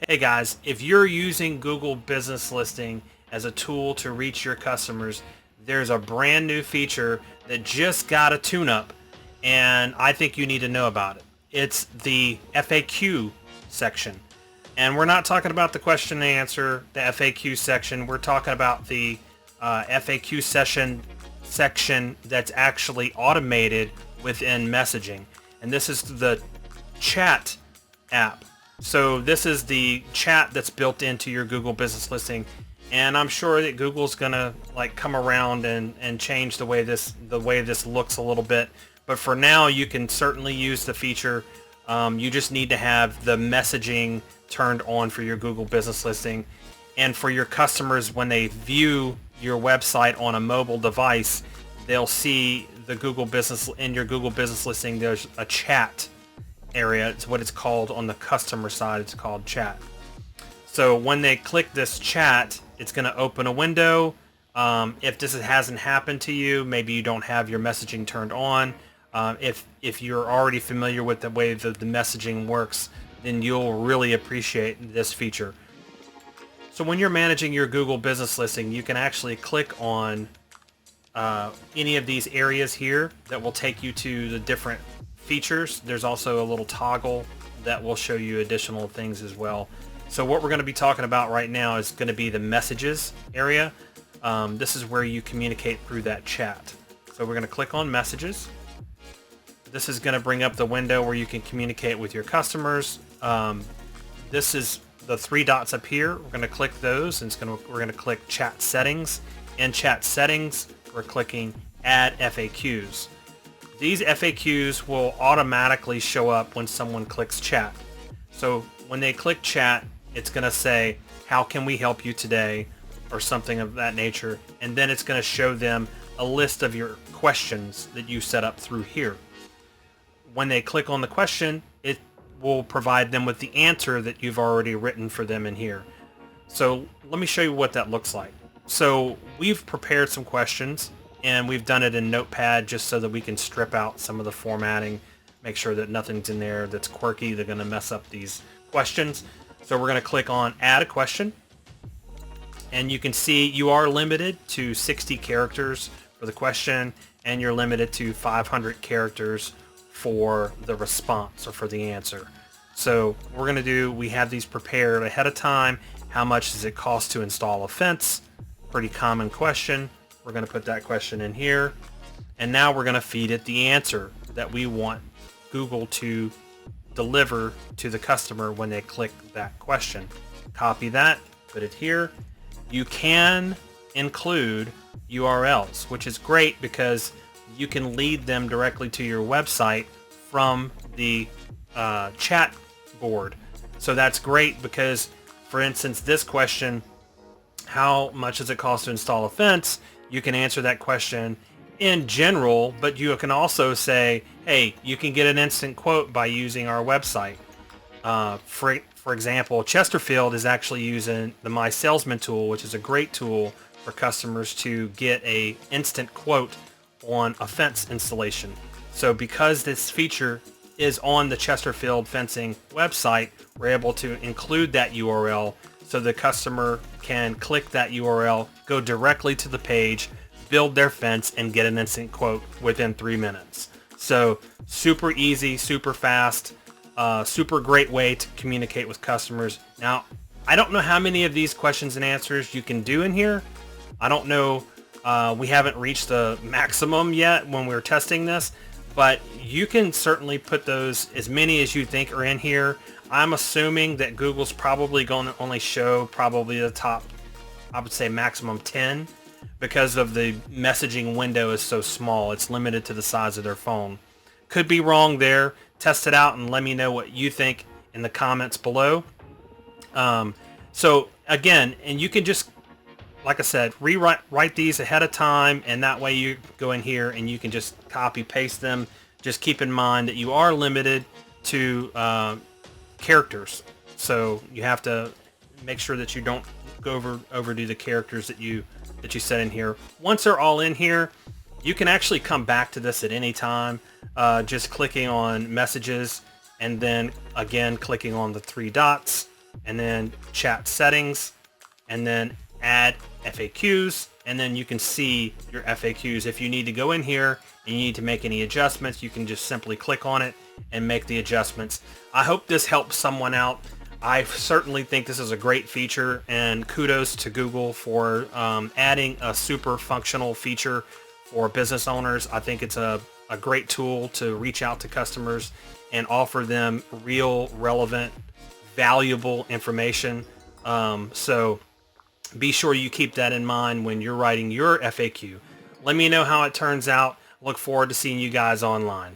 Hey guys, if you're using Google Business Listing as a tool to reach your customers, there's a brand new feature that just got a tune-up, and I think you need to know about it. It's the FAQ section. And we're not talking about the question and answer, the FAQ section. We're talking about the FAQ section that's actually automated within messaging. And this is the chat app. So this is the chat that's built into your Google Business Listing, and I'm sure that Google's gonna like come around and change the way this looks a little bit. But for now, you can certainly use the feature. You just need to have the messaging turned on for your Google Business Listing, and for your customers when they view your website on a mobile device, they'll see the Google Business in your Google Business Listing. There's a chat area. It's what it's called on the customer side. It's called chat. So when they click this chat, it's going to open a window. If this hasn't happened to you, maybe you don't have your messaging turned on. If you're already familiar with the way that the messaging works, then you'll really appreciate this feature. So when you're managing your Google Business Listing, you can actually click on any of these areas here that will take you to the different features. There's also a little toggle that will show you additional things as well. So what we're going to be talking about right now is going to be the messages area. This is where you communicate through that chat. So we're going to click on messages. This is going to bring up the window where you can communicate with your customers. This is the three dots up here. We're going to click those, and we're going to click chat settings. In chat settings, we're clicking add FAQs. These FAQs will automatically show up when someone clicks chat. So when they click chat, it's going to say, how can we help you today? Or something of that nature. And then it's going to show them a list of your questions that you set up through here. When they click on the question, it will provide them with the answer that you've already written for them in here. So let me show you what that looks like. So we've prepared some questions, and we've done it in Notepad just so that we can strip out some of the formatting, make sure that nothing's in there that's quirky. They're going to mess up these questions. So we're going to click on add a question, and you can see you are limited to 60 characters for the question, and you're limited to 500 characters for the response or for the answer. So we're going to do, we have these prepared ahead of time. How much does it cost to install a fence? Pretty common question. We're going to put that question in here, and now we're going to feed it the answer that we want Google to deliver to the customer when they click that question. Copy that, put it here. You can include URLs, which is great because you can lead them directly to your website from the chat board. So that's great because, for instance, this question, how much does it cost to install a fence? You can answer that question in general, but you can also say, hey, you can get an instant quote by using our website. For example, Chesterfield is actually using the My Salesman tool, which is a great tool for customers to get a instant quote on a fence installation. So because this feature is on the Chesterfield fencing website, we're able to include that URL so the customer can click that URL, go directly to the page, build their fence, and get an instant quote within 3 minutes. So super easy, super fast, super great way to communicate with customers. Now, I don't know how many of these questions and answers you can do in here. I don't know. We haven't reached the maximum yet when we're testing this, but you can certainly put those, as many as you think are in here. I'm assuming that Google's probably going to only show probably the top, I would say maximum 10, because of the messaging window is so small. It's limited to the size of their phone. Could be wrong there. Test it out and let me know what you think in the comments below. So again, and you can just, like I said, write these ahead of time, and that way you go in here and you can just copy paste them. Just keep in mind that you are limited to characters, so you have to make sure that you don't overdo the characters that you set in here. Once they're all in here, you can actually come back to this at any time, just clicking on messages and then again clicking on the three dots. and then chat settings, and then add FAQs, and then you can see your FAQs. If you need to go in here and you need to make any adjustments, you can just simply click on it and make the adjustments. I hope this helps someone out. I certainly think this is a great feature, and kudos to Google for adding a super functional feature for business owners. I think it's a great tool to reach out to customers and offer them real, relevant, valuable information. So be sure you keep that in mind when you're writing your FAQ. Let me know how it turns out. Look forward to seeing you guys online.